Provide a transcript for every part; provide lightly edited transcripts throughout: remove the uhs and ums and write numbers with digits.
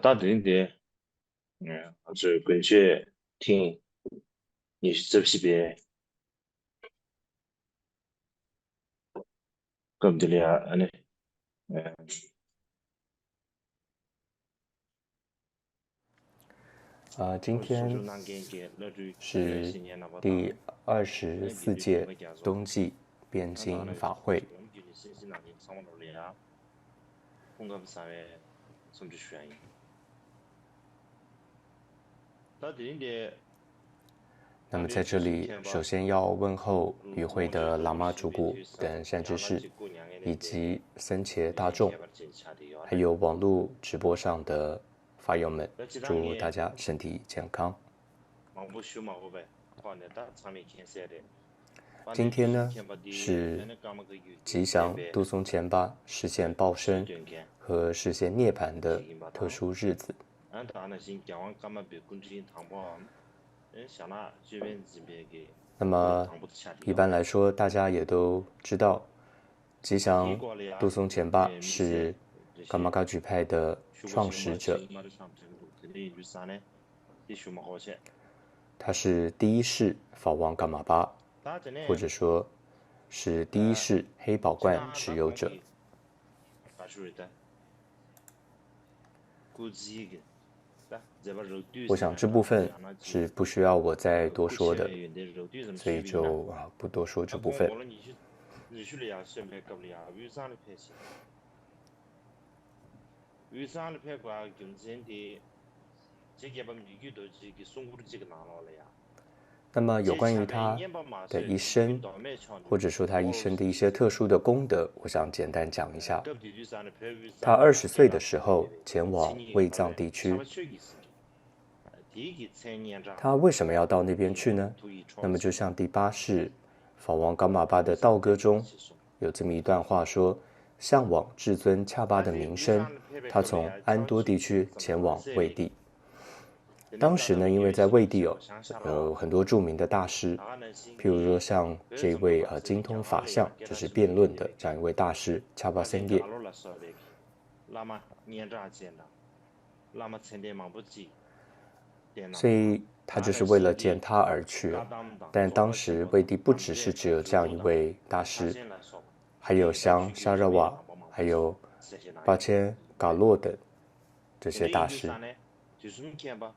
打定的，这感觉挺，你是这批别，搞不得了，呢，嗯，今天我说难给，那就原是先年那么大第的，24届没见着，冬季边那呢，境法会。我们就是新西兰的上到了呀，红个不啥的，什么悬疑，打定的，那么那里就在这里，是看吧，首先要问候与会我就的喇嘛都是主顾别去上，等善知伢那识，去过年的以那个，及僧伽没见大众，看吧，真下的要的，还有网络直播上的法友们，那其他祝大的。家身体健康。毛不修毛不白，放的大场面见色的，放的就今天呢是看不的，是那干嘛个有的吉祥见白，杜松前巴实现报身西端看，和实现涅槃的提醒把特当，殊日子。俺大那些讲完干嘛别工资糖包，想那这边这边给，那么，我糖不下的一要的，般来说，大家也都知道，吉提祥杜过了呀，松前巴米线是这些，噶玛噶举派的学过创新嘛，学始者，嘛的上程度，这里就啥呢？得学么好些，他是第一世法王噶玛巴，打着呢，或者说是第一世黑宝冠这样持有者。打光给，把手的，估计一个。再把肉堆我想上面打，这部分像那几是不需要我再多不切说的，圆的肉堆什么所以水平呢？就不多说这部分。光我了你去了呀，选牌搞了呀，为啥的牌型？为啥的牌挂竞争的？这个把谜语都给送过的几个拿了呀？那么有这关于前面一他年把马的赛的运一生，到蛮强的，或者说他一我老生的一是的，些特殊的功德，我想简单讲一下。搞不定为啥的牌？为他啥的给20岁的那时候出来的？前往青年卫藏好嘞，差地区，不多意思的。第一个青年长，他为什么要到那边给那去呢？土一那么就创起，像第八世法王噶玛巴的为啥道歌中干不起送？有这么一段话说：向往至尊恰巴的但是名声，为啥的牌牌他搞了呀？从安多地区什么前往马赛的？卫地。真的打当时呢，因为到没有在卫地我想下有了，很多著名的大师，那能行譬如说的，像这位为什么把这里精通讲好了呀？法相，给他就是什么给的辩论的这给？样一位大师恰巴把这僧叶。干了说的，那么年长见的，那么成天忙不急，电脑嘛，所以他那能就是为了行的，见他而去哦。嘎当当，但当中国情时卫况当，地不只是俺们这只有这样一手头当，位大他师，先来说吧，还有给他像去给这边沙热瓦，当帮忙不急，还有这些那样的。巴切嘎洛等这这里些大师，有啥呢？就是你看吧，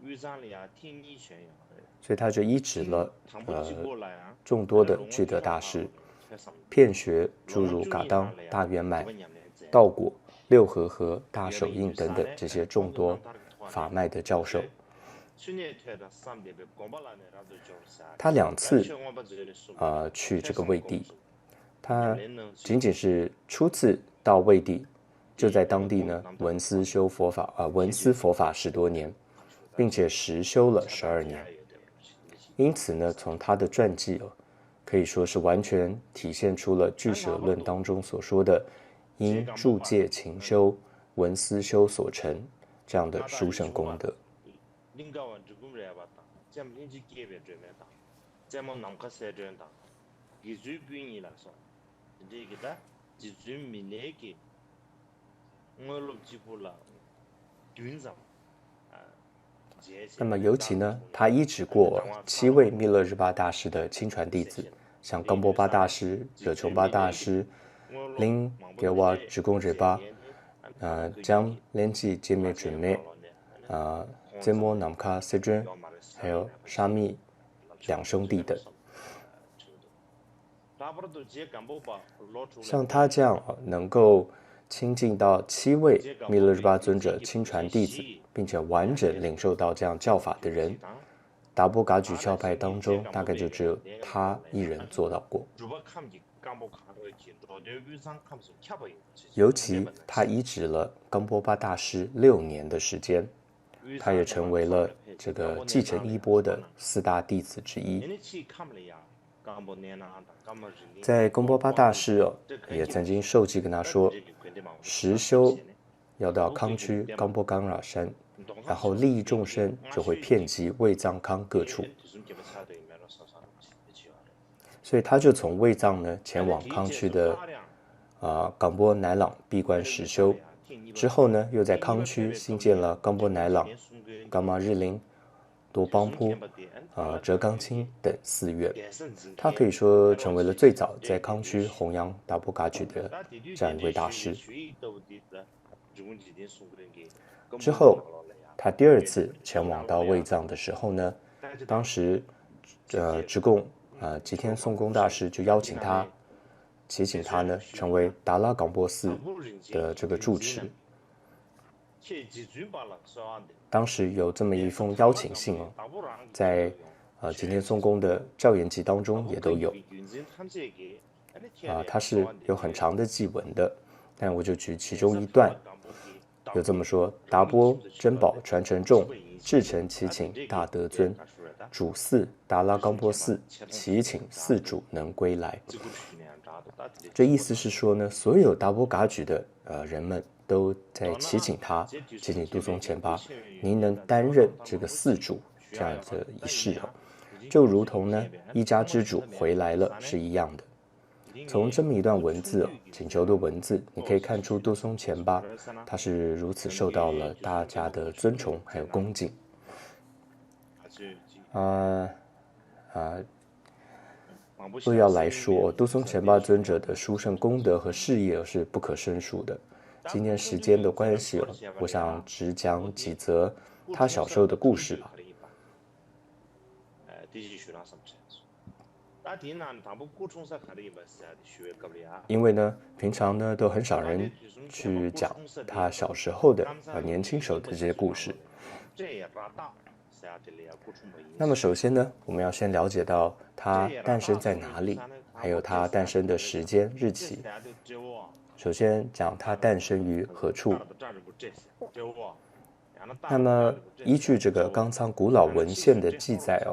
为啥的呀？听你炫耀的。所以他就依止听了唐不起过来啊，众多俺那的具德龙王就上大师，爬了的，全上面遍学诸龙王如噶当、就你上来呀，大圆满、这不娘的在，道果、六和合、大手原因印等就是啥呢？等这些众多广东当他那个团呢，法脉的教授。去年团的上边被广巴那的那都叫啥？他两次完全我把这里的说明去这全个卫地，上公主，娘他的能是仅仅是初次到卫地，就在第一个当地呢广东闻思上面修佛法闻天就思佛法10多年，他说的，并且实修了恰当12年。天也有的，你去因此呢，从他的传记可以说是完全体现出了《俱舍论》当中所说的因住戒勤修、闻思修所成这样的殊胜功德。领导完这个人吧，咱们年纪改变这边大，咱们南克山这样大，给最便宜了说，这个的，就最没那个，我录几部了，军上，啊，那么尤其呢，他依止过7位密勒日巴大师的亲传弟子，像冈波巴大师、惹琼巴大师、林给瓦直贡日巴、将连记杰灭准灭、杰摩南卡塞尊，还有沙密两兄弟等。像他这样能够亲近到7位密勒日巴尊者亲传弟子，并且完整领受到这样教法的人，达波噶举教派当中大概就只有他一人做到过。尤其他依止了冈波巴大师6年的时间，他也成为了这个继承衣钵的4大弟子之一。在贡波巴大师也曾经受记跟他说，实修要到康区冈波冈尔山，然后利益众生就会遍及卫藏康各处。所以他就从卫藏呢前往康区的冈波乃朗闭关实修，之后呢，又在康区新建了冈波乃朗、冈玛日林、多邦坡、哲冈清等寺院。他可以说成为了最早在康区弘扬达波噶举的这样一位大师。之后，他第二次前往到卫藏的时候呢，当时直贡吉天颂公大师就邀请他，祈请他呢成为达拉冈波寺的这个住持。当时有这么一封邀请信哦，在吉天颂公的教言集当中也都有它是有很长的祭文的，但我就举其中一段，有这么说：达波珍宝传承众，至诚祈请大德尊，主寺达拉冈波寺，祈请寺主能归来。这意思是说呢，所有达波噶举的人们都在祈请他，祈请杜松前巴，您能担任这个寺主这样的仪式啊，就如同呢一家之主回来了是一样的。从这么一段文字请求的文字，你可以看出杜松前巴他是如此受到了大家的尊崇还有恭敬。又要来说杜松前巴尊者的殊胜功德和事业是不可胜数的。今天时间的关系我想只讲几则他小时候的故事吧。因为呢，平常呢都很少人去讲他小时候的年轻时候的这些故事。那么首先呢，我们要先了解到他诞生在哪里，还有他诞生的时间日期。首先讲他诞生于何处。那么依据这个冈仓古老文献的记载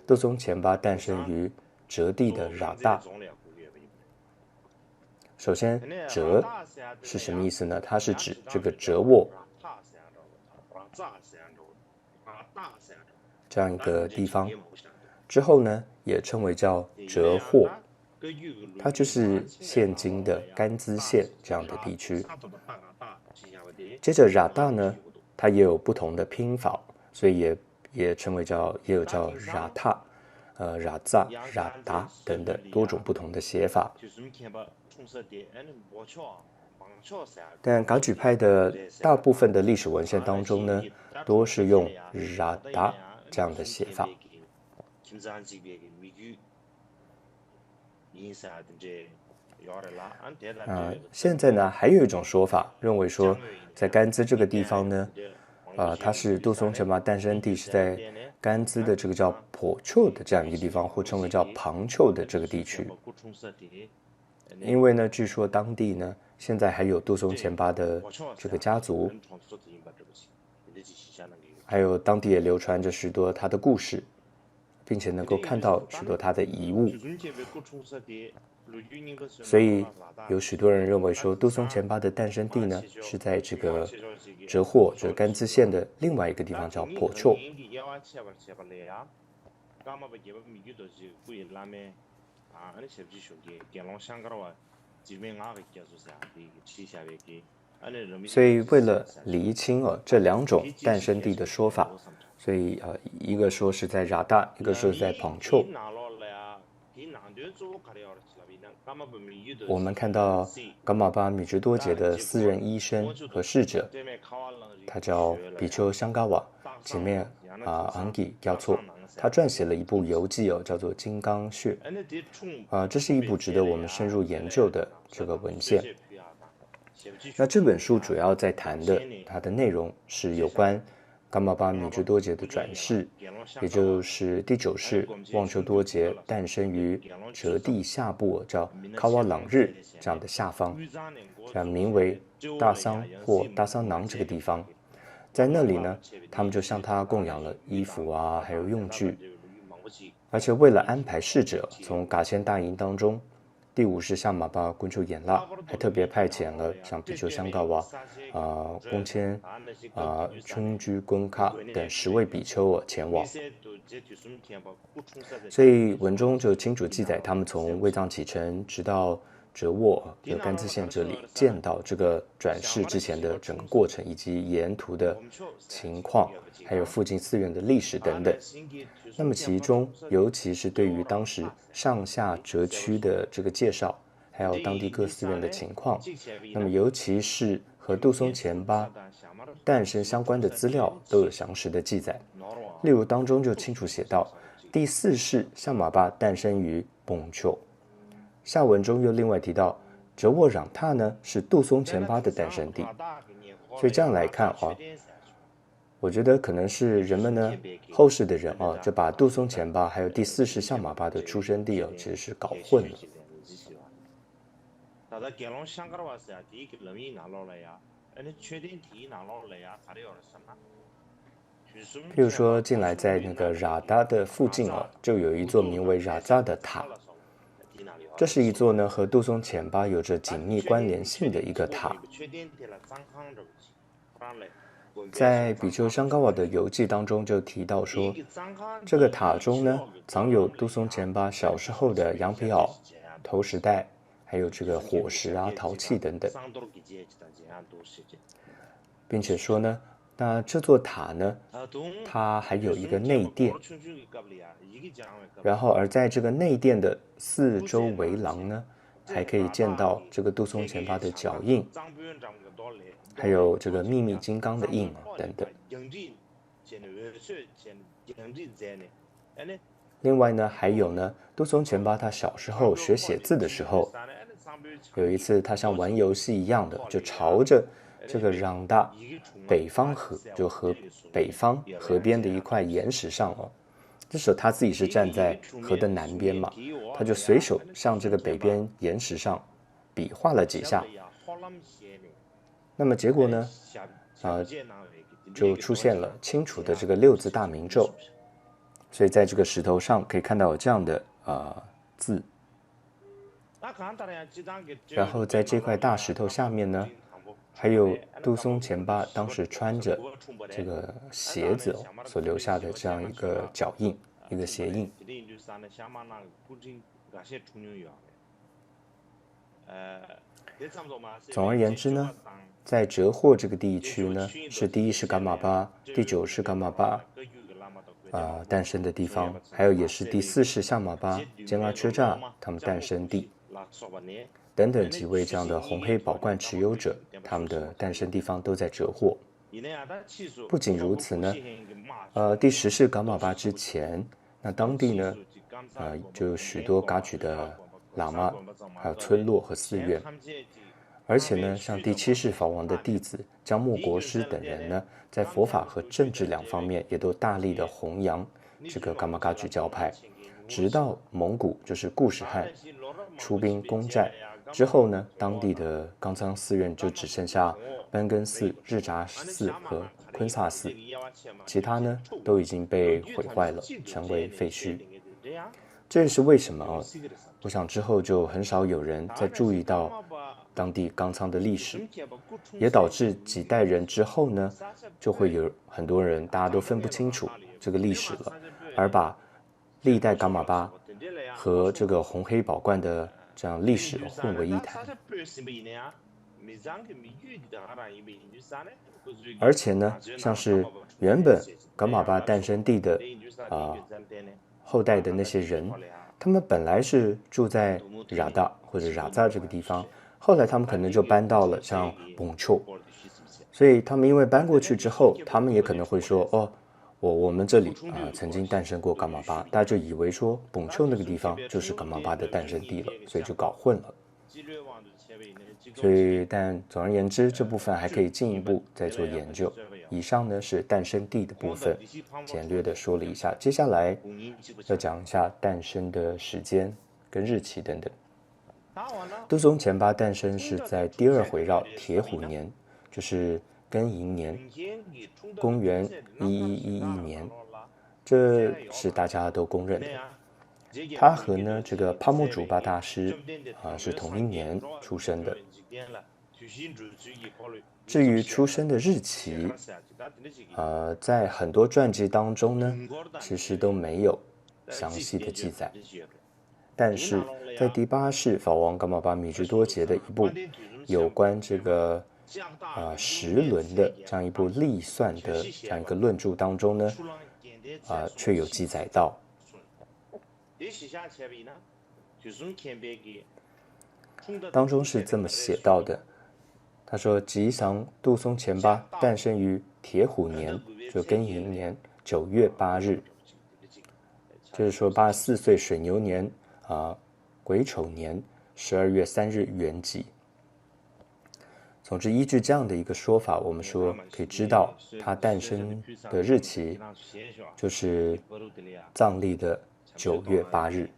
杜松前巴诞生于哲地的喇大。首先哲是什么意思呢？它是指这个哲沃这样一个地方，之后呢也称为叫哲霍，它就是现今的甘孜县这样的地区。接着喇大呢，它也有不同的拼法，所以也称为也有叫喇塔、喇扎、喇达等等多种不同的写法。但噶举派的大部分的历史文献当中呢，都是用喇达这样的写法。现在呢还有一种说法，认为说在甘孜这个地方呢，它是杜松前巴诞生地是在甘孜的这个叫颇丘的这样一个地方，或称为叫旁丘的这个地区。因为呢，据说当地呢现在还有杜松前巴的这个家族，还有当地也流传着许多他的故事，并且能够看到许多他的遗物。所以有许多人认为说杜松前巴的诞生地呢是在这个哲霍，这甘孜县的另外一个地方叫颇丘。所以为了厘清这两种诞生地的说法，所以一个说是在喇大，一个说是在旁丘。我们看到噶玛巴米之多杰的私人医生和侍者，他叫比丘香嘎瓦姐妹昂吉要错，他撰写了一部游记叫做《金刚穴》这是一部值得我们深入研究的这个文献。那这本书主要在谈的，它的内容是有关噶玛巴米之多杰的转世，也就是第9世旺丘多杰诞生于哲地下部叫卡瓦朗日这样的下方，这样名为大桑或大桑囊这个地方。在那里呢，他们就向他供养了衣服还有用具，而且为了安排侍者从噶县大营当中，第5世夏玛巴昆丘衍腊还特别派遣了像比丘香嘎瓦宫谦春居敦喀等10位比丘前往。所以文中就清楚记载他们从卫藏启程直到哲沃和甘孜县这里见到这个转世之前的整个过程，以及沿途的情况，还有附近寺院的历史等等。那么其中，尤其是对于当时上下哲区的这个介绍，还有当地各寺院的情况，那么尤其是和杜松前巴诞生相关的资料都有详实的记载。例如当中就清楚写道，第4世象马巴诞生于崩丘。下文中又另外提到，哲沃壤塔呢是杜松前巴的诞生地。所以这样来看啊，我觉得可能是人们呢，后世的人啊，就把杜松前巴还有第4世象马巴的出生地啊，其实是搞混了。譬如说，近来在那个冉达的附近啊，就有一座名为冉扎的塔。这是一座呢和杜松前巴有着紧密关联性的一个塔。在比丘香高瓦的游记当中就提到说，这个塔中呢藏有杜松前巴小时候的羊皮袄、头饰带，还有这个火石啊、陶器等等，并且说呢，那这座塔呢，它还有一个内殿，然后而在这个内殿的4周围廊呢，还可以见到这个杜松前巴的脚印，还有这个秘密金刚的印啊等等。另外呢，还有呢，杜松前巴他小时候学写字的时候，有一次他像玩游戏一样的，就朝着这个冉大北方河，就河北方河边的一块岩石上哦。这时候他自己是站在河的南边嘛，他就随手向这个北边岩石上比划了几下。那么结果呢，就出现了清楚的这个6字大明咒。所以在这个石头上可以看到有这样的字。然后在这块大石头下面呢，还有杜松前巴当时穿着这个鞋子所留下的这样一个脚印，一个鞋印。总而言之呢，在哲霍这个地区呢，是第1世噶玛巴、第9世噶玛巴诞生的地方，还有也是第4世象马巴、坚阿缺扎他们诞生地，等等几位这样的红黑宝冠持有者，他们的诞生地方都在哲霍。不仅如此呢，第10世噶玛巴之前，那当地呢，就有许多噶举的喇嘛，还有村落和寺院。而且呢，像第7世法王的弟子江木国师等人呢，在佛法和政治2方面也都大力的弘扬这个噶玛噶举教派，直到蒙古就是固始汗出兵攻占之后呢，当地的冈藏寺院就只剩下班根寺、日扎寺和昆萨寺，其他呢都已经被毁坏了，成为废墟。这也是为什么我想之后就很少有人再注意到当地冈藏的历史，也导致几代人之后呢，就会有很多人大家都分不清楚这个历史了，而把历代噶玛巴和这个红黑宝冠的这样历史混为一谈。而且呢，像是原本噶玛巴诞生地的后代的那些人，他们本来是住在冉大或者冉扎这个地方，后来他们可能就搬到了像崩丘，所以他们因为搬过去之后，他们也可能会说我们这里曾经诞生过噶玛巴，大家就以为说崩丘那个地方就是噶玛巴的诞生地了，所以就搞混了。所以但总而言之，这部分还可以进一步再做研究。以上呢是诞生地的部分，简略的说了一下，接下来要讲一下诞生的时间跟日期等等。杜松前巴诞生是在第2回绕铁虎年，就是庚寅年，公元1111年，这是大家都公认的。他和呢这个帕木主巴大师是同一年出生的。至于出生的日期，在很多传记当中呢，其实都没有详细的记载。但是在第8世法王噶玛巴米支多杰的一部有关这个时轮的这样一部历算的这样一个论著当中呢，却有记载到。当中是这么写到的，他说吉祥杜松前巴诞生于铁虎年，就庚寅年9月8日，就是说84岁水牛年癸丑年12月3日元吉。总之，依据这样的一个说法，我们说可以知道他诞生的日期就是藏历的9月8日。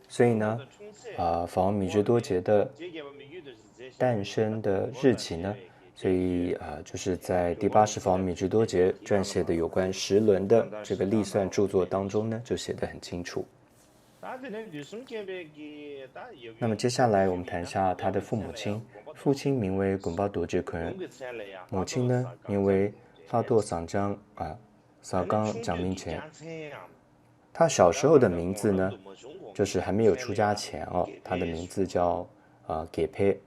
所以呢，法王米支多杰的诞生的日期呢，所以就是在第8世法王米支多杰撰写的有关时轮的这个历算著作当中呢，就写得很清楚。那么接下来我们谈一下他的父母亲，父亲名为滚巴多杰坤，母亲呢名为拉多桑江萨冈蒋明前。他小时候的名字呢，就是还没有出家前他的名字叫给佩。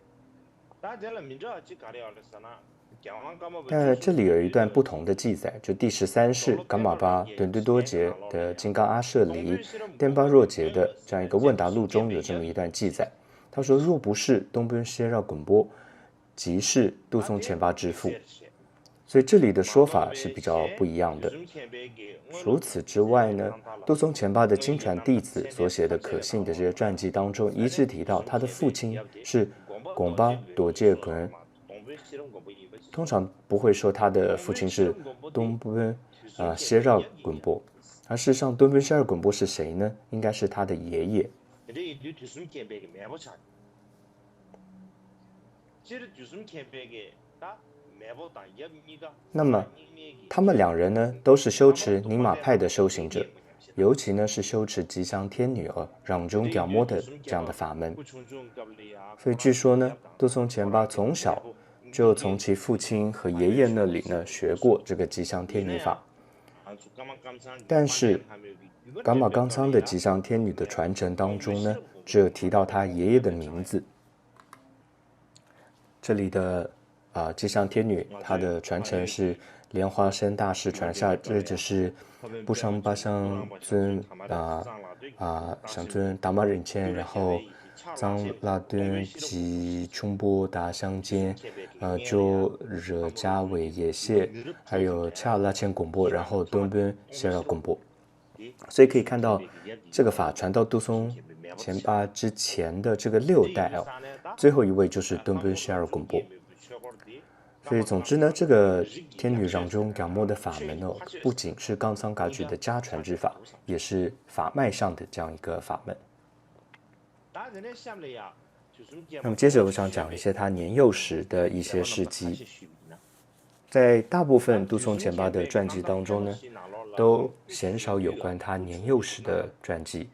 但这里有一段不同的记载，就第13世噶玛巴敦敦多杰的金刚阿舍离颠巴若杰的这样一个问答录中有这么一段记载，他说若不是东奔歇绕滚波，即是杜松前巴之父。所以这里的说法是比较不一样的。除此之外呢，杜松前巴的经传弟子所写的可信的这些传记当中，一致提到他的父亲是拱巴朵介滚，通常不会说他的父亲是东奔歇绕滚波，而事实上东奔歇绕滚波是谁呢？应该是他的爷爷。那么他们两人呢，都是修持宁玛派的修行者，尤其呢是修持吉祥天女让中屌摩的这样的法门。所以据说呢，杜松前巴从小就从其父亲和爷爷那里呢学过这个吉祥天女法。但是噶玛冈仓的吉祥天女的传承当中呢，只有提到他爷爷的名字。这里的吉祥天女，她的传承是莲花生大师传下，这就是布桑巴桑尊想尊达玛忍谦，然后藏拉敦及冲波达相间，就惹加韦也谢，还有恰拉谦拱波，然后敦奔谢绕拱波。所以可以看到，这个法传到杜松前巴之前的这个6代最后一位就是敦奔谢绕拱波。所以总之呢，这个天女让中感摩的法门不仅是冈桑噶举的家传之法，也是法脉上的这样一个法门。那么接着我想讲一些他年幼时的一些事迹。在大部分杜松前巴的传记当中呢，都鲜少有关他年幼时的传记，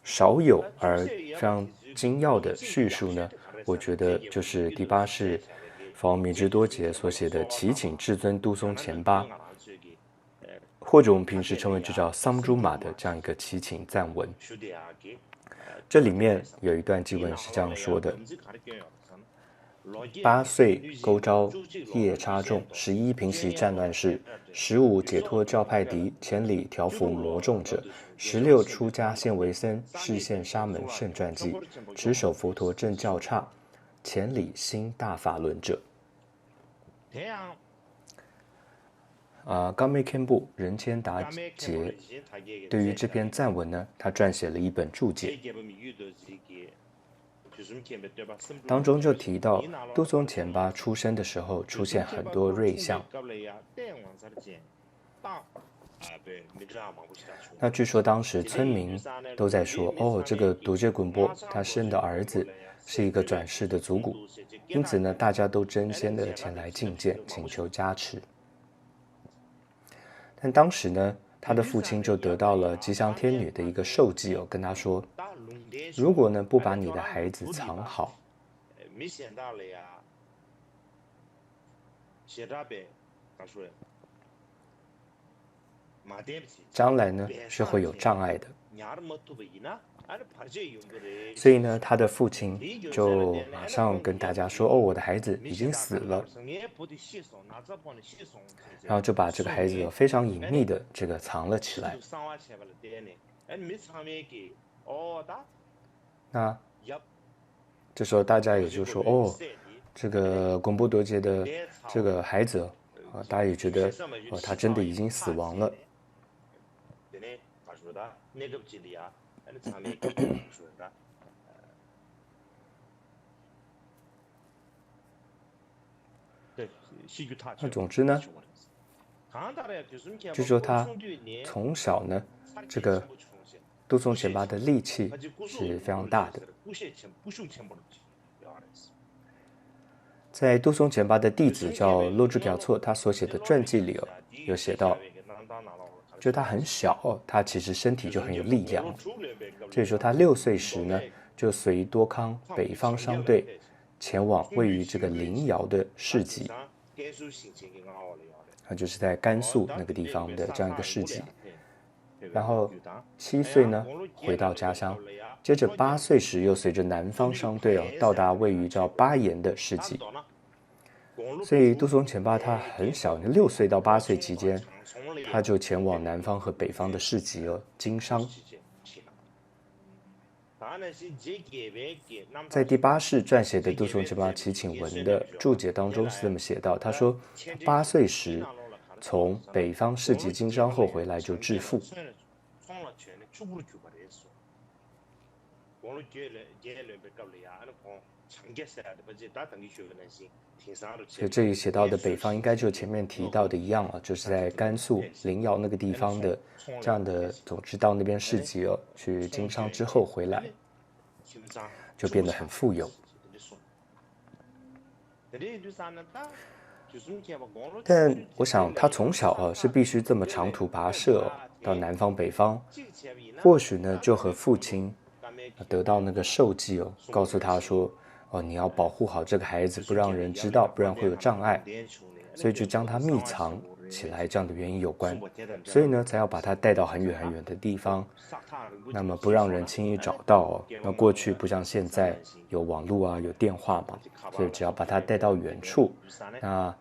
少有而非常精要的叙述呢，我觉得就是第8世法王米支多杰所写的祈请至尊杜松前巴，或者我们平时称为这叫桑珠玛的这样一个祈请赞文。这里面有一段祭文是这样说的：8岁勾招夜插众，11平息战乱事，15解脱教派敌，千里调伏魔众者，16出家现为僧，示现沙门圣传记，持守佛陀正教刹，千里新大法轮者。冈梅堪布仁谦达杰对于这篇赞文呢，他撰写了一本注解，当中就提到杜松前巴出生的时候出现很多瑞相，那据说当时村民都在说，哦，这个独杰滚波他生的儿子是一个转世的族古，因此呢，大家都争先的前来觐见，请求加持。但当时呢，他的父亲就得到了吉祥天女的一个授记哦，跟他说，如果呢不把你的孩子藏好，将来呢是会有障碍的。所以呢，他的父亲就马上跟大家说：“哦，我的孩子已经死了。”然后就把这个孩子非常隐秘的这个藏了起来。那这时候大家也就说：“哦，这个贡布多杰的这个孩子啊，大家也觉得他真的已经死亡了。”那总之呢，据说他从小呢，这个杜松前巴的力气是非常大的。在杜松前巴的弟子叫洛珠条措，他所写的传记里有写到，就他很小他其实身体就很有力量。所以说他6岁时呢，就随多康北方商队前往位于这个临窑的市集，就是在甘肃那个地方的这样一个市集。然后7岁呢回到家乡，接着8岁时又随着南方商队到达位于叫巴彦的市集。所以杜松前巴他很小，6岁到8岁期间，他就前往南方和北方的市集经商。在第8世撰写的杜松前巴祈请文的注解当中是这么写到，他说8岁时从北方市集经商后回来就致富。所以这里写到的北方应该就前面提到的一样就是在甘肃临窑那个地方的这样的，总之到那边市集去经商之后回来，就变得很富有。但我想他从小是必须这么长途跋涉到南方北方，或许呢就和父亲得到那个授记告诉他说你要保护好这个孩子，不让人知道，不然会有障碍，所以就将他密藏起来这样的原因有关。所以呢才要把他带到很远很远的地方，那么不让人轻易找到那过去不像现在有网络啊有电话嘛，所以只要把他带到远处，那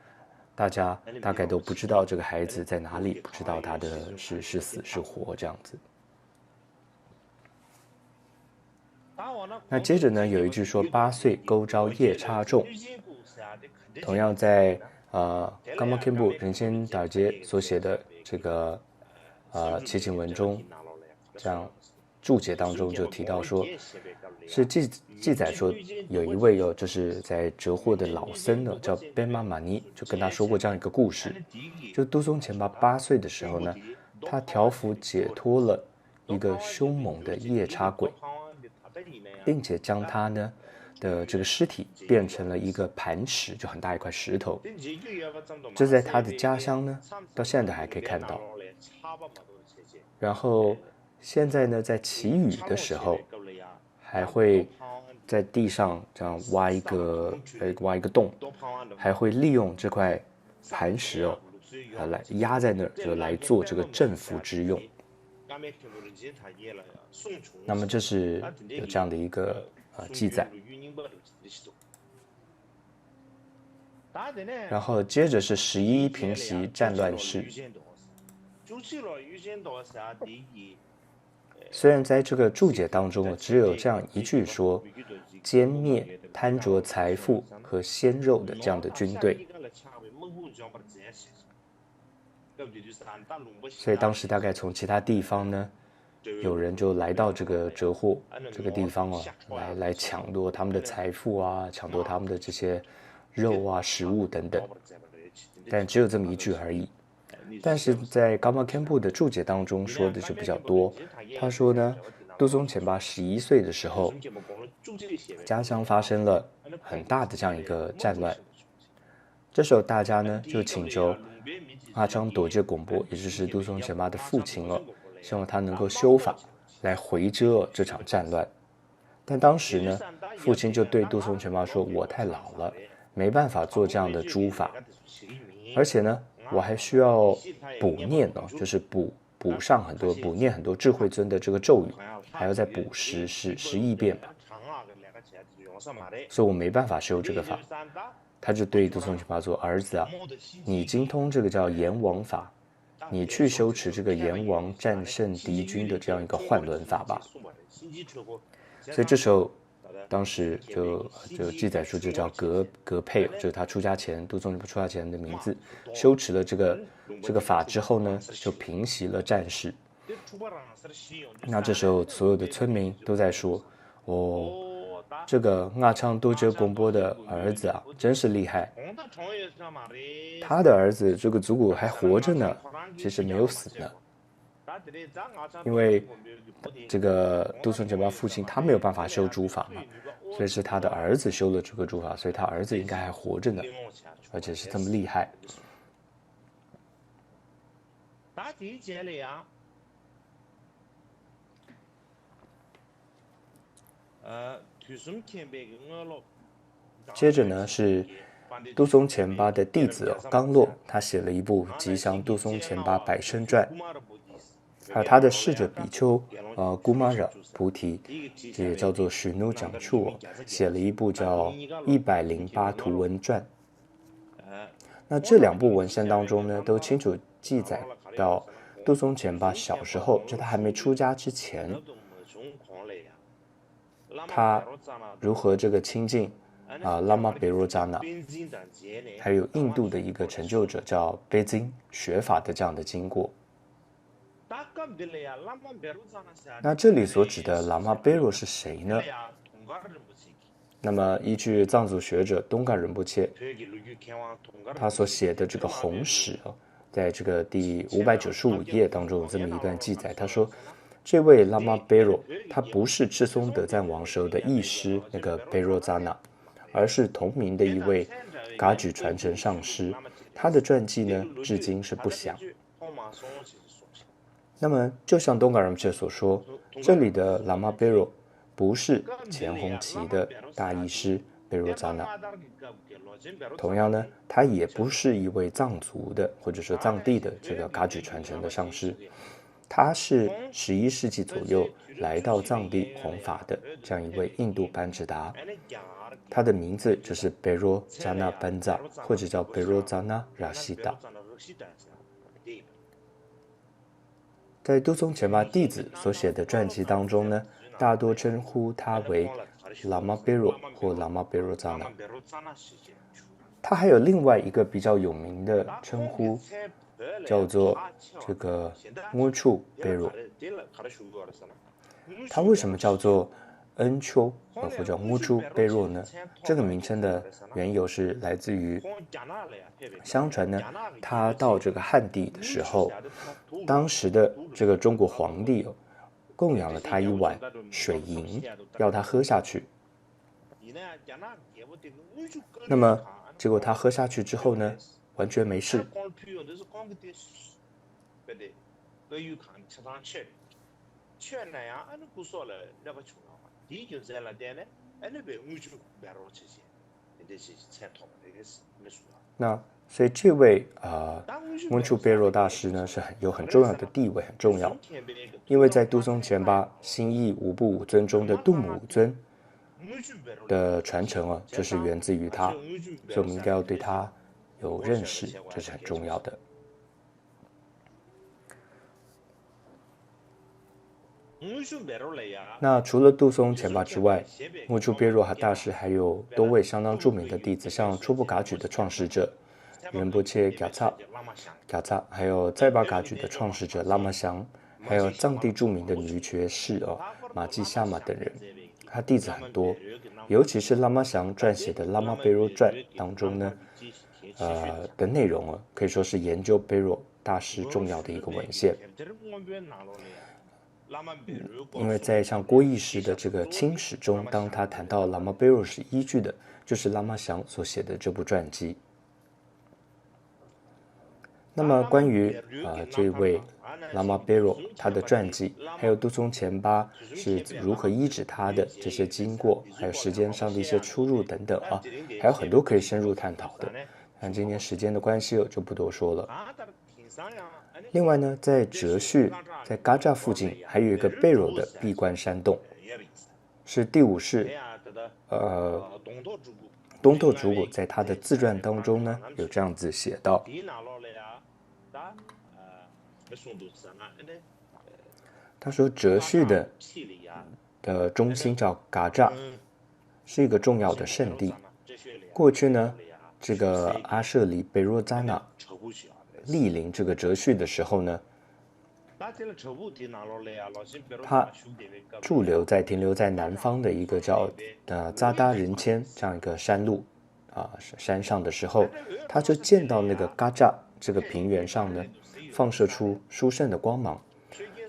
大家大概都不知道这个孩子在哪里，不知道他的是死是活这样子。那接着呢有一句说8岁勾招夜叉众，同样在冈玛堪布仁仙达尔杰所写的这个祈请文中，这样注解当中就提到说，是记载说有一位就是在折获的老僧呢叫贝玛玛尼，就跟他说过这样一个故事，就杜松前巴8岁的时候呢，他调服解脱了一个凶猛的夜叉鬼，并且将他呢的这个尸体变成了一个磐石，就很大一块石头。这在他的家乡呢，到现在还可以看到。然后现在呢，在祈雨的时候，还会在地上这样挖一个洞，还会利用这块磐石来压在那儿，就来做这个镇符之用。那么这是有这样的一个记载。然后接着是11平息战乱事。虽然在这个注解当中只有这样一句说歼灭贪着财富和鲜肉的这样的军队，所以当时大概从其他地方呢，有人就来到这个折获这个地方来抢夺他们的财富啊，抢夺他们的这些肉啊食物等等，但只有这么一句而已。但是在噶玛堪布的注解当中说的就比较多。他说呢，杜松前巴11岁的时候，家乡发生了很大的这样一个战乱。这时候大家呢就请求阿昌朵杰贡波，也就是杜松前巴的父亲希望他能够修法来回遮这场战乱。但当时呢，父亲就对杜松前巴说：“我太老了，没办法做这样的诸法，而且呢，我还需要补念就是补念很多智慧尊的这个咒语，还要再补11遍吧，所以我没办法修这个法。”他就对杜松前巴说：“儿子啊，你精通这个叫阎王法，你去修持这个阎王战胜敌军的这样一个幻轮法吧。”所以这时候，当时就记载说，这叫格佩，就是他出家前，杜松前巴出家前的名字。修持了这个法之后呢，就平息了战事。那这时候，所有的村民都在说：“这个阿昌多杰贡波的儿子啊，真是厉害。他的儿子这个祖古还活着呢，其实没有死呢。因为这个杜松前巴父亲他没有办法修诸法嘛，所以是他的儿子修了这个诸法，所以他儿子应该还活着呢，而且是这么厉害。接着呢是杜松前巴的弟子刚洛，他写了一部《吉祥杜松前巴百生传》，还有他的侍者比丘古玛惹菩提，这也叫做许努讲处写了一部叫《108图文传》。那这两部文献当中呢，都清楚记载到杜松前巴小时候，就他还没出家之前，他如何这个亲近拉玛贝若扎那，还有印度的一个成就者叫贝金学法的这样的经过。那这里所指的喇嘛贝若是谁呢？那么依据藏族学者东嘎仁波切他所写的这个红史在这个第595页当中有这么一段记载，他说这位喇嘛贝若他不是赤松德赞王时候的义师那个贝若扎那，而是同名的一位噶举传承上师，他的传记呢至今是不详。那么就像东嘎仁波切所说，这里的喇嘛贝若不是前红旗的大义师贝若扎那，同样呢，他也不是一位藏族的或者说藏地的这个噶举传承的上师，他是11世纪左右来到藏地弘法的这样一位印度班智达，他的名字就是贝若扎那班扎，或者叫贝若扎那拉西达。在杜松前巴弟子所写的传记当中呢，大多称呼他为喇嘛贝若或喇嘛贝若扎那。他还有另外一个比较有名的称呼，叫做这个木处贝若。他为什么叫做恩丘或者木处贝若呢？这个名称的缘由是来自于，相传呢，他到这个汉地的时候，当时的这个中国皇帝供养了他一碗水银，要他喝下去。那么结果他喝下去之后呢，完全没事。那所以这位木处贝若大师呢是有很重要的地位，很重要，因为在杜松前巴心意五部五尊中的杜母五尊的传承就是源自于他，所以我们应该要对他有认识，这是很重要的。那除了杜松前巴之外，木处贝若大师还有多位相当著名的弟子，像初步噶举的创始者仁波切噶擦，还有再巴噶举的创始者拉玛祥，还有藏地著名的女爵士玛济夏玛等人，他弟子很多，尤其是拉玛祥撰写的《拉玛贝若传》当中呢，的内容可以说是研究贝若大师重要的一个文献。因为在像郭义时的这个清史中，当他谈到喇嘛贝若是依据的，就是喇嘛祥所写的这部传记。那么关于这位喇嘛贝若他的传记，还有杜松前巴是如何医治他的这些经过，还有时间上的一些出入等等啊，还有很多可以深入探讨的。但今天时间的关系，我就不多说了。另外呢，在哲胥在嘎扎附近还有一个贝若的闭关山洞，是第五世东拓主古在他的自传当中呢有这样子写到。他说哲胥的中心叫嘎扎，是一个重要的圣地。过去呢，这个阿舍里贝若扎那莅临这个哲胥的时候呢，他停留在南方的一个叫扎达人谦这样一个山路山上的时候，他就见到那个嘎扎这个平原上呢放射出殊胜的光芒，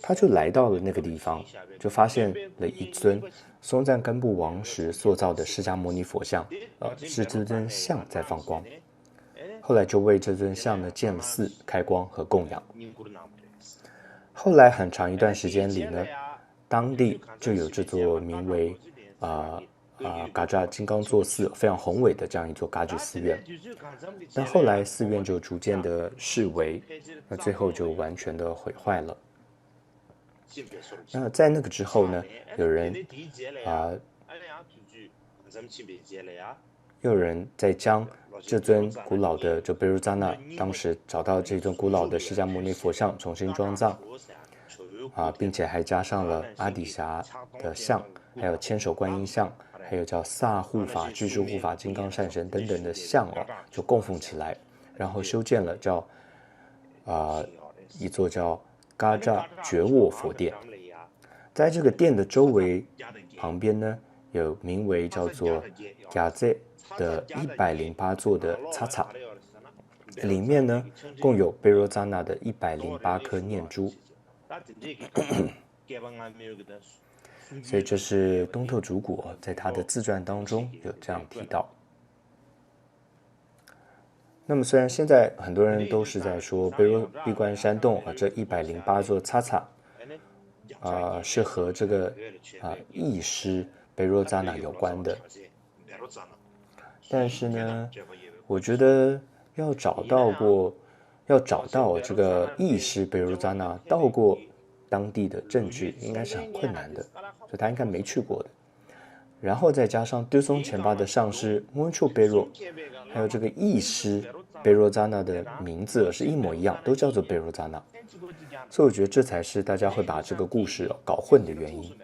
他就来到了那个地方，就发现了一尊松赞干布王时塑造的释迦牟尼佛像，是这尊像在放光。后来就为这尊像呢建了寺、开光和供养。后来很长一段时间里呢，当地就有这座名为嘎扎金刚座寺非常宏伟的这样一座嘎举寺院。但后来寺院就逐渐的式微，那最后就完全的毁坏了。那在那个之后呢，有人在将这尊古老的贝如扎那，当时找到这尊古老的释迦牟尼佛像重新装藏并且还加上了阿底峡的像，还有千手观音像，还有叫萨护法、具数护法、金刚善神等等的像就供奉起来，然后修建了叫一座叫嘎扎觉沃佛殿。在这个殿的周围旁边呢，有名为叫做雅泽的108座的擦擦，里面呢共有贝若扎那的108颗念珠。所以这是东特主古在他的自传当中有这样提到。那么虽然现在很多人都是在说贝若闭关山洞这108座擦擦是和这个义师贝若扎那有关的，但是呢，我觉得要找到这个义师贝若扎那到过当地的证据，应该是很困难的，所以他应该没去过的。然后再加上丢松前巴的上师温处贝若，还有这个义师贝若扎那的名字是一模一样，都叫做贝若扎那，所以我觉得这才是大家会把这个故事搞混的原因。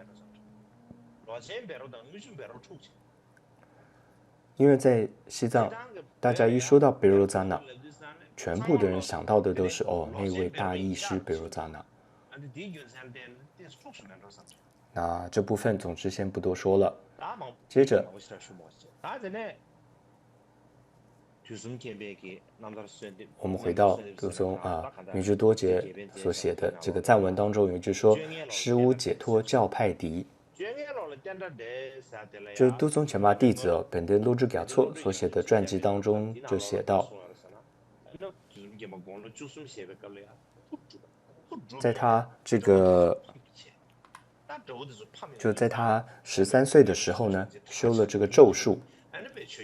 因为在西藏，大家一说到贝若扎那，全部的人想到的都是那位大义师贝若扎那。那这部分总之先不多说了，接着我们回到杜松米之多杰所写的这个赞文当中，有一句说师无解脱教派敌，就是杜松前巴弟子本德鲁之嘎措所写的传记当中就写到，在他这个就在他13岁的时候呢，修了这个咒术，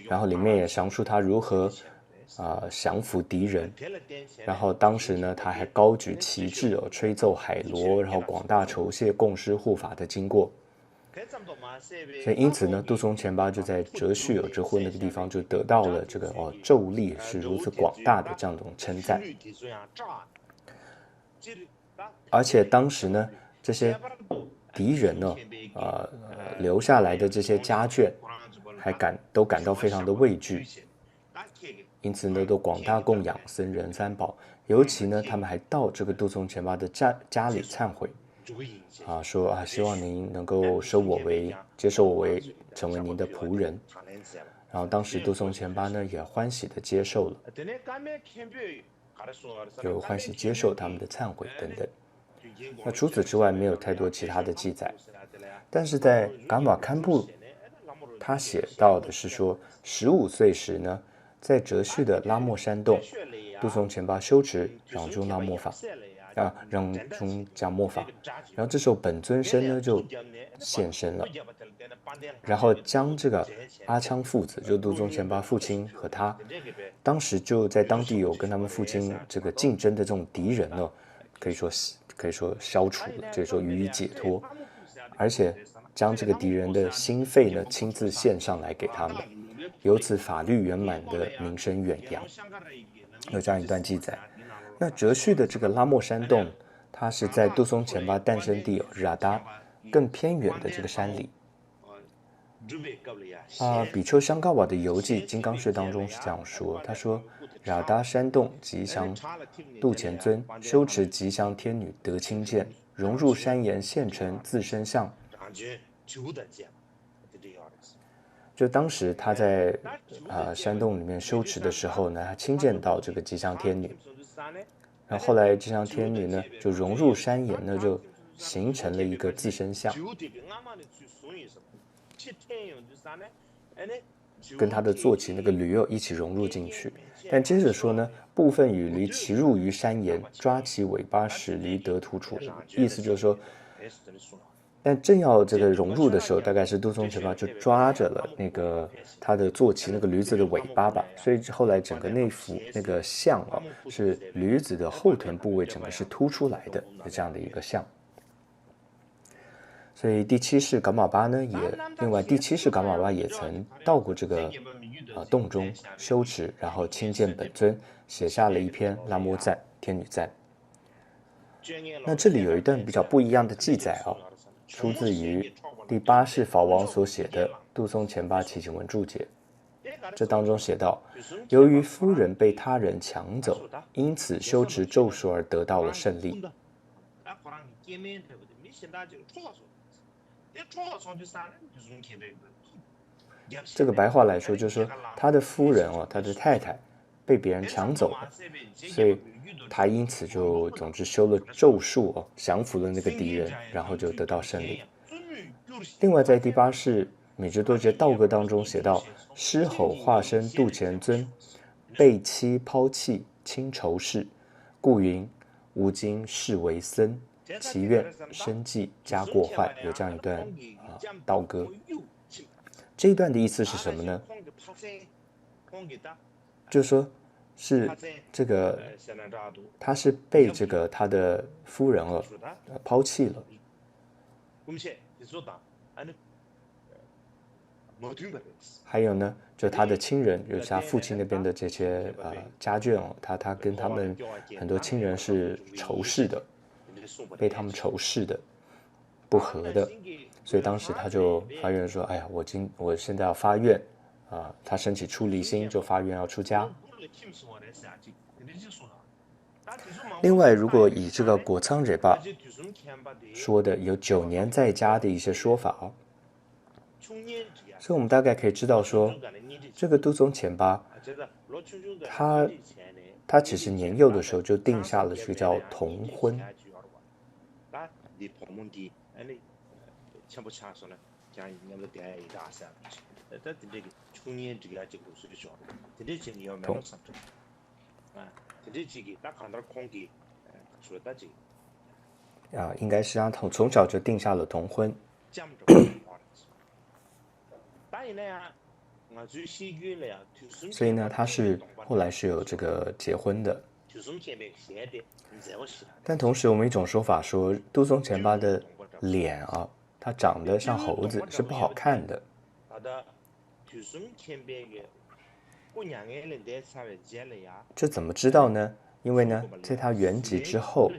然后里面也详述他如何降服敌人，然后当时呢他还高举旗帜吹奏海螺，然后广大酬谢供施护法的经过。所以因此呢，杜松前巴就在哲胥之婚那个地方就得到了这个咒力是如此广大的这样一种称赞。而且当时呢，这些敌人呢留下来的这些家眷都感到非常的畏惧，因此呢都广大供养僧人三宝，尤其呢他们还到这个杜松前巴的家里忏悔说希望您能够接受我为成为您的仆人。然后当时杜松前巴呢也欢喜的接受了。就欢喜接受他们的忏悔等等。那除此之外没有太多其他的记载，但是在噶玛堪布他写到的是说，15岁时呢，在哲胥的拉莫山洞，杜松前巴修持壤中拉末法壤中加末法，然后这时候本尊身呢就现身了，然后将这个阿羌父子，就杜松前巴父亲和他，当时就在当地有跟他们父亲这个竞争的这种敌人呢，可以说消除了，可以说予以解脱，而且将这个敌人的心肺呢亲自献上来给他们，由此法律圆满的名声远扬。有这样一段记载。那哲胥的这个拉莫山洞，它是在杜松前巴诞生地日阿达更偏远的这个山里。比丘香嘎瓦的游记《金刚穴》当中是这样说，他说：日阿达山洞吉祥度前尊修持吉祥天女得亲见，融入山岩现成自身相。就当时他在山洞里面修持的时候呢，他亲见到这个吉祥天女，然后后来吉祥天女呢就融入山岩呢，就形成了一个自身相，跟他的坐骑那个驴一起融入进去。但接着说呢，部分与驴骑入于山岩，抓其尾巴使驴得突出，意思就是说，但正要这个融入的时候，大概是杜松前巴就抓着了那个他的坐骑那个驴子的尾巴吧，所以后来整个那幅那个像是驴子的后臀部位整个是凸出来的这样的一个像。所以第七世噶玛巴呢，另外第七世噶玛巴也曾到过这个洞中修持，然后亲见本尊，写下了一篇拉摩赞天女赞。那这里有一段比较不一样的记载出自于第8世法王所写的杜松前巴祈请文注解。这当中写道：由于夫人被他人抢走，因此修持咒术而得到了胜利。这个白话来说，就是说他的夫人他的太太被别人抢走了，所以他因此就总之修了咒术降服了那个敌人，然后就得到胜利。另外在第8世米支多杰道歌当中写道：狮吼化身度前尊，被妻抛弃亲仇视，故云吾今是为僧，其愿生计加过患。有这样一段道歌。这一段的意思是什么呢？就是说是这个他是被这个他的夫人抛弃了，还有呢就他的亲人，就是他父亲那边的这些家眷他跟他们很多亲人是仇视的，被他们仇视的，不和的，所以当时他就发愿说：哎呀，我现在要发愿他升起出离心，就发愿要出家。另外，如果以这个果仓惹巴说的有9年在家的一些说法所以我们大概可以知道说，这个杜松前巴他其实年幼的时候就定下了这个叫童婚。应该是他从小就定下了童婚。所以呢，他是后来是有这个结婚的。但同时，我们一种说法说，杜松前巴的脸他长得像猴子，是不好看的。这怎么知道呢？因为呢，在他圆寂之后，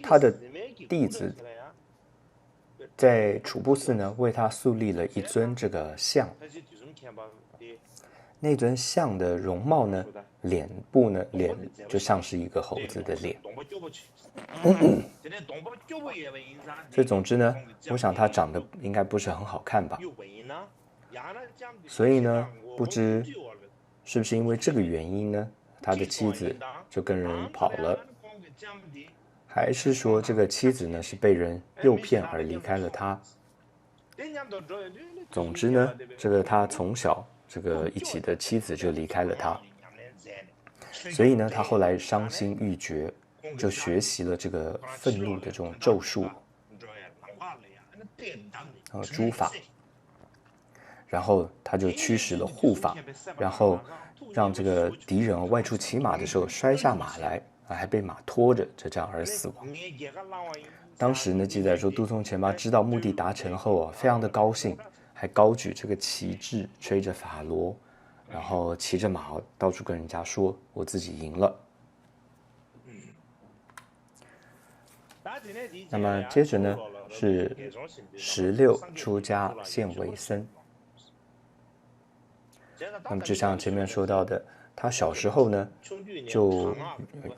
他的弟子在楚布寺呢为他树立了一尊这个像，那尊像的容貌呢，脸部呢脸就像是一个猴子的脸。所以总之呢，我想他长得应该不是很好看吧。所以呢，不知是不是因为这个原因呢，他的妻子就跟人跑了，还是说这个妻子呢是被人诱骗而离开了他？总之呢，这个他从小这个一起的妻子就离开了他，所以呢，他后来伤心欲绝，就学习了这个愤怒的这种咒术，诛法，然后他就驱使了护法，然后让这个敌人外出骑马的时候摔下马来，还被马拖着，就这样而死亡。当时呢，记载说杜松前巴知道目的达成后啊，非常的高兴，还高举这个旗帜，吹着法螺，然后骑着马到处跟人家说：“我自己赢了。”那么接着呢是16出家现为僧。那么就像前面说到的，他小时候呢就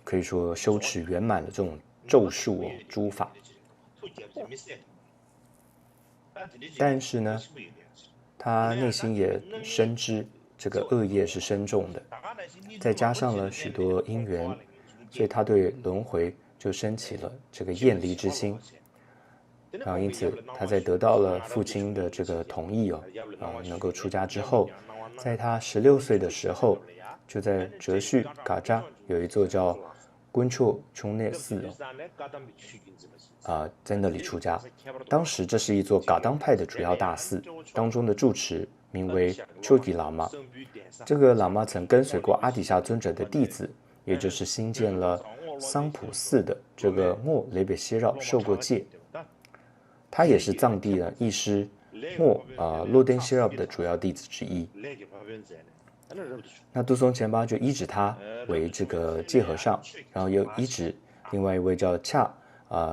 可以说修持圆满了这种咒术诛法，但是呢他内心也深知这个恶业是深重的，再加上了许多因缘，所以他对轮回就升起了这个厌离之心。然后因此他在得到了父亲的这个同意能够出家之后，在他16岁的时候，就在哲胥噶扎有一座叫敦措琼内寺在那里出家。当时这是一座噶当派的主要大寺，当中的住持名为丘吉喇嘛。这个喇嘛曾跟随过阿底夏尊者的弟子，也就是新建了桑普寺的这个莫雷贝西绕受过戒。他也是藏地的义师莫洛登西绕的主要弟子之一。那杜松前巴就依止他为这个戒和尚，然后又依止另外一位叫恰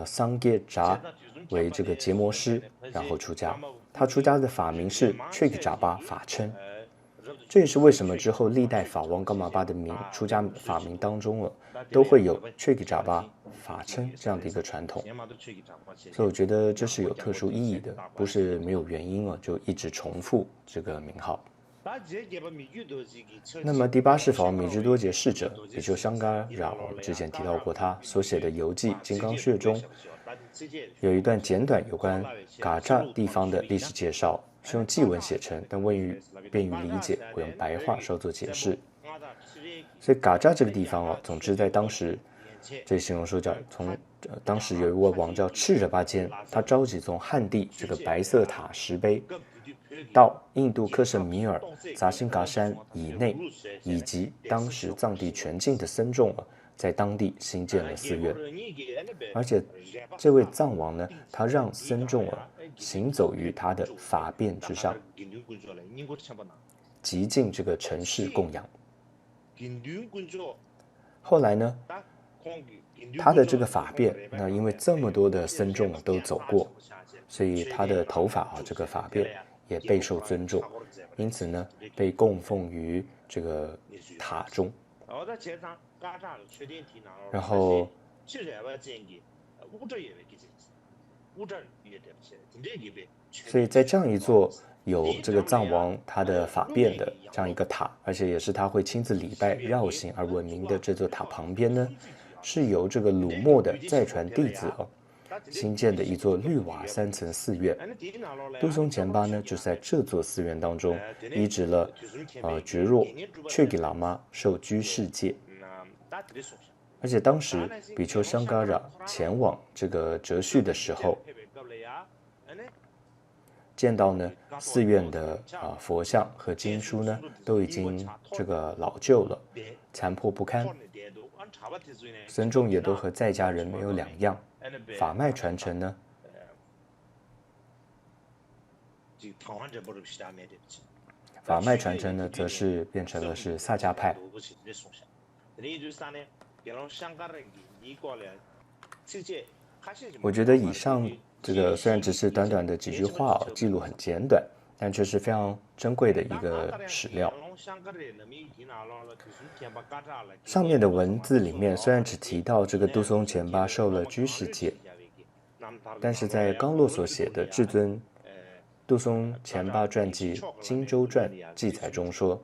桑ጌ扎为这个结魔师，然后出家。他出家的法名是却克扎巴法称。这也是为什么之后历代法王噶玛巴的出家法名当中都会有却克扎巴法称这样的一个传统，所以我觉得这是有特殊意义的，不是没有原因就一直重复这个名号。那么第8世法王米支多杰逝者，也就香嘎扰，我们之前提到过他所写的游记《金刚穴》中，有一段简短有关噶扎地方的历史介绍，是用祭文写成，但为于便于理解，我用白话稍作解释。所以噶扎这个地方总之在当时，这形容说叫当时有一位王叫赤惹巴坚，他召集从汉地这个白色塔石碑到印度克什米尔杂辛噶山以内，以及当时藏地全境的僧众在当地兴建了寺院。而且这位藏王呢，他让僧众行走于他的法便之上，极尽这个尘世供养。后来呢，他的这个法便，那因为这么多的僧众都走过，所以他的头发这个法便也备受尊重，因此呢，被供奉于这个塔中。然后，所以在这样一座有这个藏王他的法便的这样一个塔，而且也是他会亲自礼拜绕行而闻名的这座塔旁边呢，是由这个鲁墨的再传弟子新建的一座绿瓦3层寺院。杜松前巴呢，就在这座寺院当中依止了觉若却给喇嘛受居士戒。而且当时比丘香嘎惹前往这个哲胥的时候，见到呢寺院的佛像和经书呢都已经这个老旧了，残破不堪，僧众也都和在家人没有两样。法脉传承呢，则是变成了是萨迦派。我觉得以上这个虽然只是短短的几句话记录很简短，但却是非常珍贵的一个史料。上面的文字里面虽然只提到这个杜松前巴受了居士戒，但是在刚洛所写的至尊杜松前巴传记《荆州传》记载中说，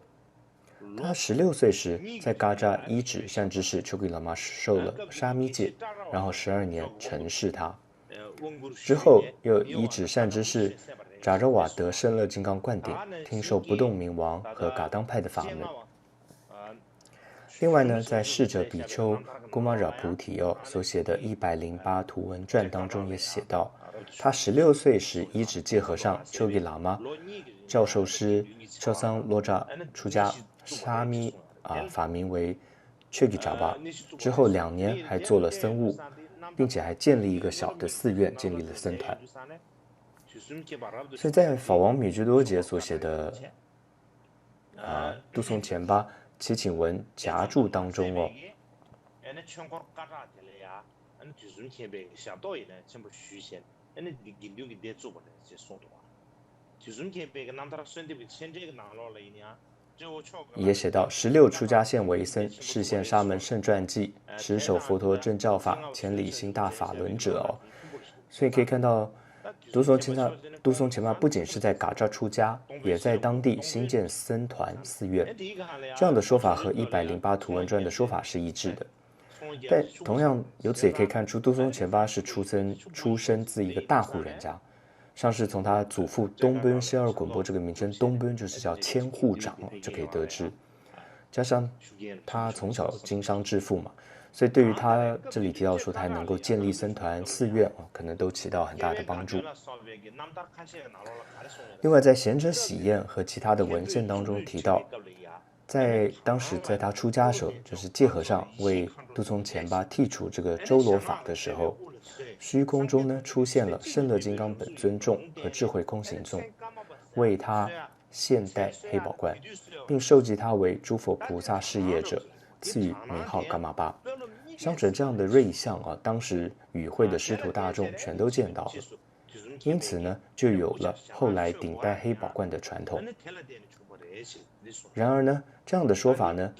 他16岁时在嘎扎依止善知识丘吉喇嘛受了沙弥戒，然后12年承事他。之后又依止善知识扎热瓦得生了金刚灌顶，听受不动明王和噶当派的法门。另外呢，在逝者比丘古玛惹菩提所写的108图文传当中也写到，他16岁时依止戒和尚丘吉喇嘛教授师乔桑罗扎出家沙弥法名为却吉扎巴，之后2年还做了僧务，并且还建立一个小的寺院，建立了僧团。所以在法王米居多杰所写的杜松前巴祈请文夹注当中也写到16出家现为僧，示现沙门圣传记，持守佛陀正教法，千里行大法轮者所以可以看到杜松前巴不仅是在嘎扎出家，也在当地兴建僧团寺院。这样的说法和108图文传的说法是一致的。但同样由此也可以看出，杜松前巴是出生自一个大户人家，像是从他祖父东奔谢尔滚波这个名称，东奔就是叫千户长就可以得知。加上他从小经商致富嘛，所以对于他这里提到说他还能够建立僧团寺院可能都起到很大的帮助。另外在贤者喜宴和其他的文献当中提到，在当时在他出家的时候，就是戒和尚为杜松前巴剔除这个周罗法的时候，虚空中呢出现了圣勒金刚本尊众和智慧空行众，为他现代黑宝冠，并授记他为诸佛菩萨事业者，赐予名号伽玛巴。相传这样的瑞相当时与会的师徒大众全都见到了，因此呢就有了后来顶戴黑宝冠的传统。然而呢，这样的说法呢，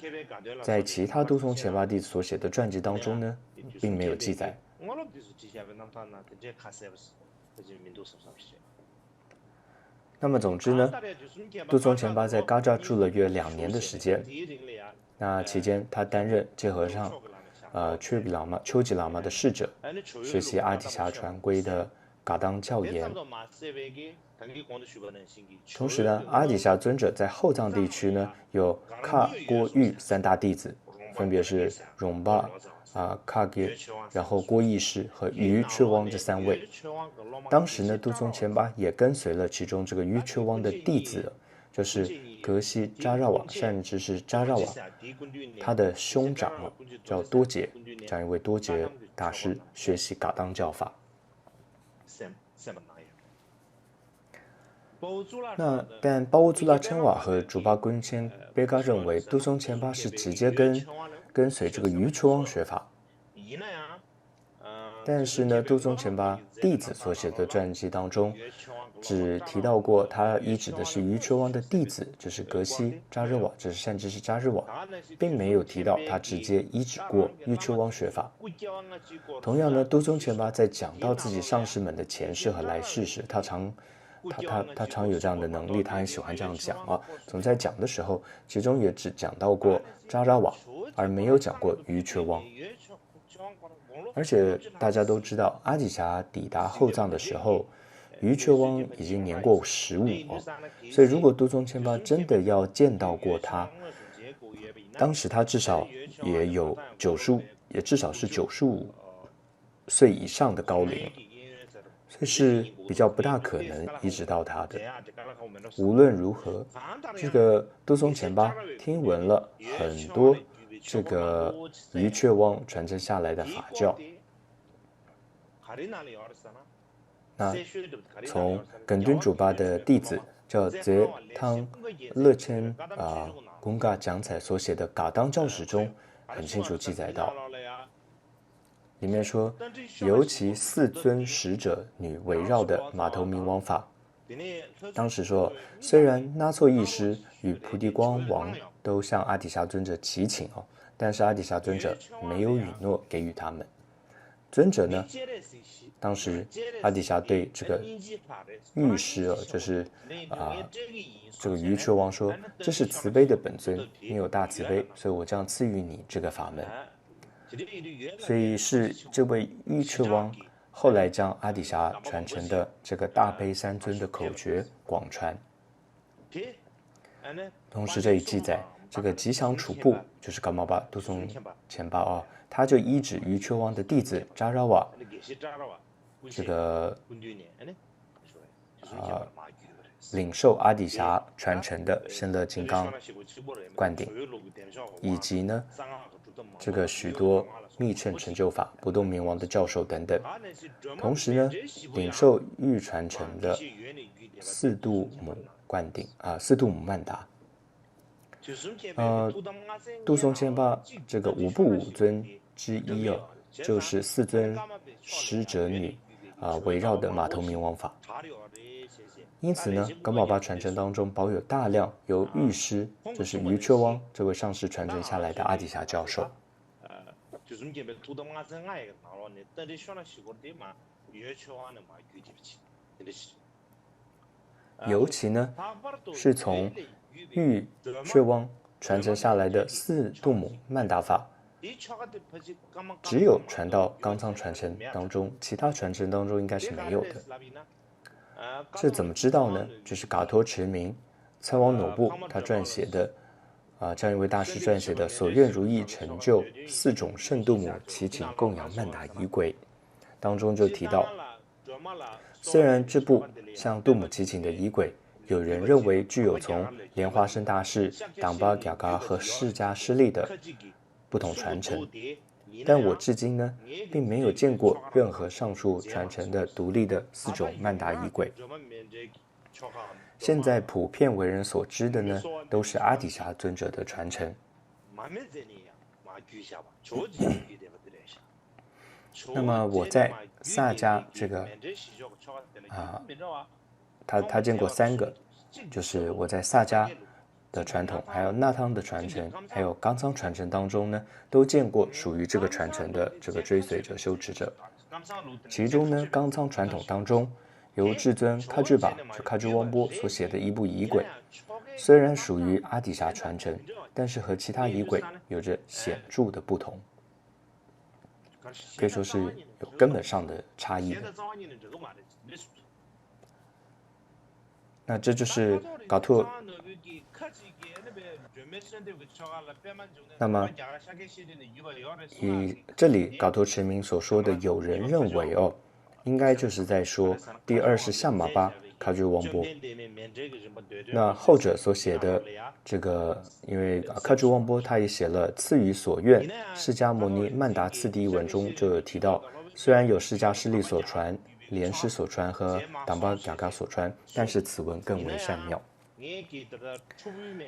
在其他杜松前巴弟子所写的传记当中呢，并没有记载。那么总之呢，杜松前巴在嘎扎住了约2年的时间。那期间，他担任戒和尚丘吉喇嘛的侍者，学习阿底峡传规的噶当教言。同时呢，阿底峡尊者在后藏地区呢有喀郭玉3大弟子，分别是荣巴喀给，然后郭义师和于却汪这3位。当时呢，杜松前巴也跟随了其中这个于却汪的弟子，就是格西扎绕瓦善知识扎绕瓦，他的兄长叫多杰，这样一位多杰大师学习噶当教法。但巴乌祖拉称瓦和竹巴昆谦贝嘎认为杜松前巴是直接跟随这个于却汪学法。但是呢，杜松前巴弟子所写的传记当中，只提到过他依止的是于却汪的弟子，就是格西扎日瓦，这是善知识扎日瓦，并没有提到他直接依止过于却汪学法。同样呢，杜松前巴在讲到自己上师们的前世和来世时，他常有这样的能力，他很喜欢这样讲总在讲的时候，其中也只讲到过扎拉瓦，而没有讲过于却汪。而且大家都知道，阿底峡抵达后藏的时候，于却汪已经年过15所以如果杜松前巴真的要见到过他，当时他至少也有95，也至少是95岁以上的高龄，所以是比较不大可能移植到他的。无论如何，这个杜松前巴听闻了很多这个于却汪传承下来的法教。那从耿敦主巴的弟子叫泽汤勒谦贡嘎讲彩所写的噶当教史中很清楚记载到，里面说，尤其4尊使者女围绕的马头明王法。当时说，虽然那措义师与菩提光王都向阿底峡尊者祈请但是阿底峡尊者没有允诺给予他们。尊者呢，当时阿底峡对这个御师就是这个瑜彻王说，这是慈悲的本尊，你有大慈悲，所以我将赐予你这个法门。所以是这位瑜彻王后来将阿底峡传承的这个大悲三尊的口诀广传。同时这里记载，这个吉祥处部就是噶玛巴杜松前巴啊，他就依止瑜彻王的弟子扎拉瓦这个领受阿底峡传承的深乐金刚灌顶，以及呢这个许多密乘成就法不动明王的教授等等。同时呢，领受玉传承的四度母灌顶四度母曼达。杜松千巴这个五部五尊之一就是四尊使者女围绕的马头明王法。因此呢，噶玛巴传承当中保有大量由御师，就是瑜彻王这位上师传承下来的阿底峡教授。尤其呢，是从玉彻王传承下来的四度母曼达法，只有传到冈仓传承当中，其他传承当中应该是没有的。这怎么知道呢？就是噶托持明参王努布他撰写的这样一位大师撰写的《所愿如意成就四种圣度母祈请供养曼达仪轨》当中就提到，虽然这部向度母祈请的仪轨，有人认为具有从莲花生大士、党巴嘎嘎和释迦师利的不同传承，但我至今呢，并没有见过任何上述传承的独立的四种曼达仪轨。现在普遍为人所知的呢，都是阿底峡尊者的传承。那么我在萨迦这个他见过3个，就是我在萨迦的传统，还有纳汤的传承，还有冈仓传承当中呢，都见过属于这个传承的这个追随者、修持者。其中呢，冈仓传统当中，由至尊喀居巴就喀居汪波所写的一部仪轨，虽然属于阿底峡传承，但是和其他仪轨有着显著的不同，可以说是有根本上的差异的。那这就是噶托。那么以这里噶托持明所说的有人认为应该就是在说第20相马巴喀居汪波。那后者所写的这个，因为喀居汪波他也写了赐予所愿释迦牟尼曼达次第一文中就有提到，虽然有释迦师利所传、莲师所传和党巴嘎嘎所传，但是此文更为善妙。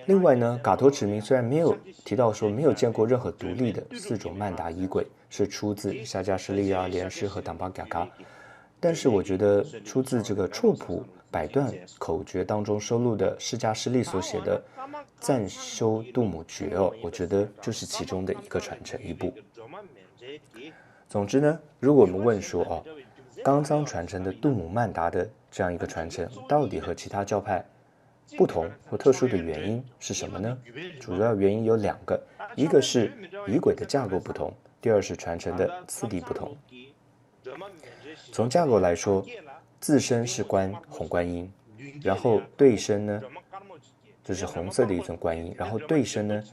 另外呢，噶托持明虽然没有提到说没有见过任何独立的4种曼达仪轨是出自夏迦师利莲师和党巴嘎嘎，但是我觉得出自这个绰普百段口诀当中收录的释迦师利所写的赞修度母诀我觉得就是其中的一个传承一部。总之呢，如果我们问说冈仓传承的度母曼达的这样一个传承到底和其他教派不同或特殊的原因是什么呢？主要原因有2个，一个是仪轨的架构不同，第二是传承的次第不同。从架构来说，自身是红观音，然后对身呢就是红色的一尊观音，然后对身呢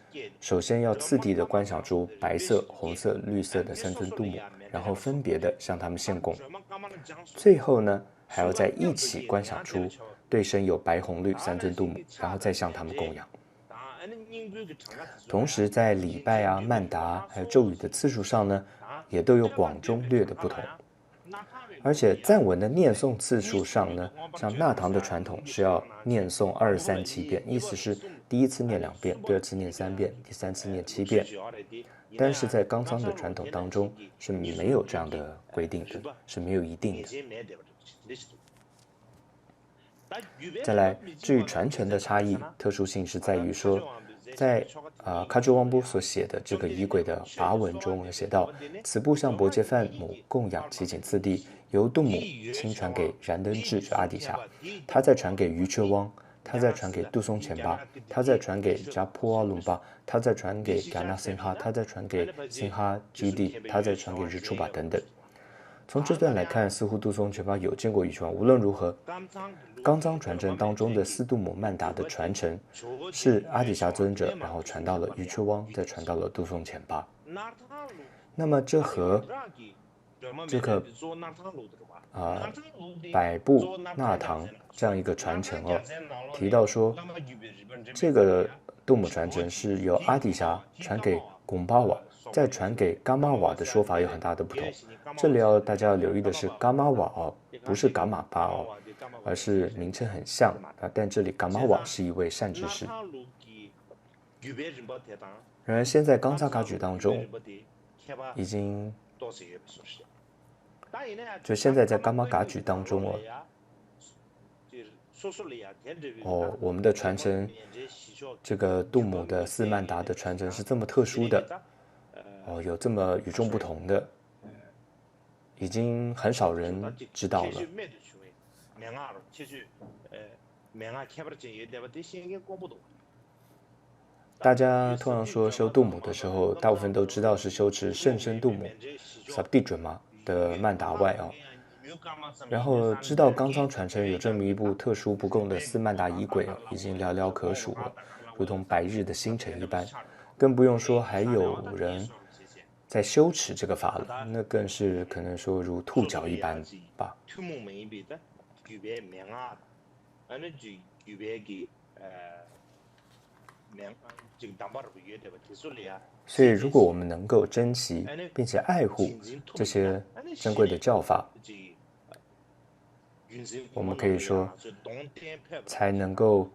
首先要次第的观想出白色、红色、绿色的3尊度母，然后分别的向他们献供，最后呢还要在一起观想出对身有白红绿3尊度母，然后再向他们供养。同时在礼拜曼达还有咒语的次数上呢，也都有广中略的不同。而且赞文的念诵次数上呢，像纳唐的传统是要念诵237遍，意思是第一次念2遍，第二次念3遍，第三次念7遍。但是在冈仓的传统当中是没有这样的规定的，是没有一定的。再来，至于传承的差异，特殊性是在于说，在喀珠旺布所写的这个仪轨的跋文中写道：此部向伯揭范母供养奇景次第，由杜母亲传给燃灯智阿底峡，他再传给瑜彻汪，他再传给杜松前巴，他再传给扎坡阿鲁巴，他再传给嘎纳辛哈，他再传给辛哈基地，他再传给日出巴等等。从这段来看，似乎杜松前巴有见过瑜彻汪。无论如何，冈藏传承当中的四度母曼达的传承是阿底峡尊者，然后传到了瑜彻汪，再传到了杜松前巴。那么这和这个百部纳唐这样一个传承提到说这个度母传承是由阿底峡传给贡巴瓦，再传给噶玛瓦的说法有很大的不同。这里大家要留意的是，噶玛瓦不是噶玛巴而是名称很像但这里噶玛瓦是一位善知识。然而现在冈萨嘎举当中已经就现在在噶玛嘎举当中我们的传承这个度母的四曼达的传承是这么特殊的有这么与众不同的，已经很少人知道了。大家通常说修度母的时候，大部分都知道是修持甚深度母 Sabdijama 的曼达外然后知道冈藏传承有这么一部特殊不共的四曼达仪轨已经寥寥可数了，如同白日的星辰一般，更不用说还有人在修持这个法了，那更是可能说如兔角一般吧。所以如果我们能够珍惜并且爱护这些珍贵的教法，我们可以说才能够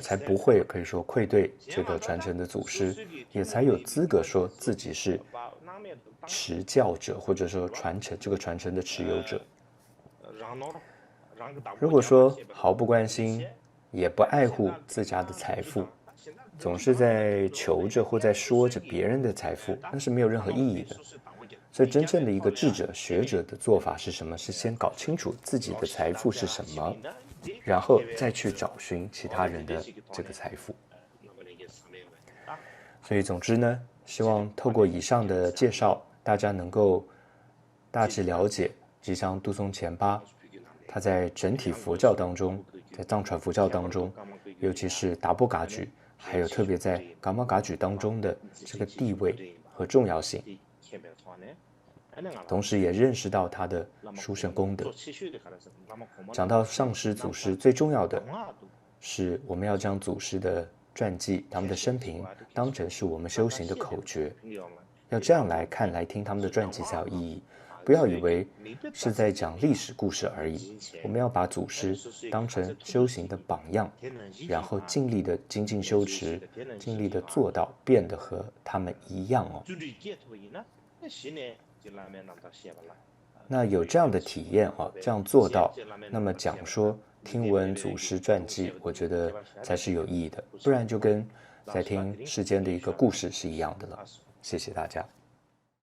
才不会可以说愧对这个传承的祖师，也才有资格说自己是持教者，或者说这个传承的持有者。如果说毫不关心也不爱护自家的财富，总是在求着或在说着别人的财富，那是没有任何意义的。所以真正的一个智者学者的做法是什么？是先搞清楚自己的财富是什么，然后再去找寻其他人的这个财富。所以总之呢，希望透过以上的介绍，大家能够大致了解吉祥杜松前巴他在整体佛教当中，在藏传佛教当中，尤其是达波噶举，还有特别在噶玛噶举当中的这个地位和重要性，同时也认识到他的殊胜功德。讲到上师祖师，最重要的是我们要将祖师的传记、他们的生平当成是我们修行的口诀，要这样来看来听他们的传记才有意义。不要以为是在讲历史故事而已，我们要把祖师当成修行的榜样，然后尽力的精进修持，尽力的做到变得和他们一样那有这样的体验这样做到，那么讲说听闻祖师传记，我觉得才是有意义的，不然就跟在听世间的一个故事是一样的了。谢谢大家。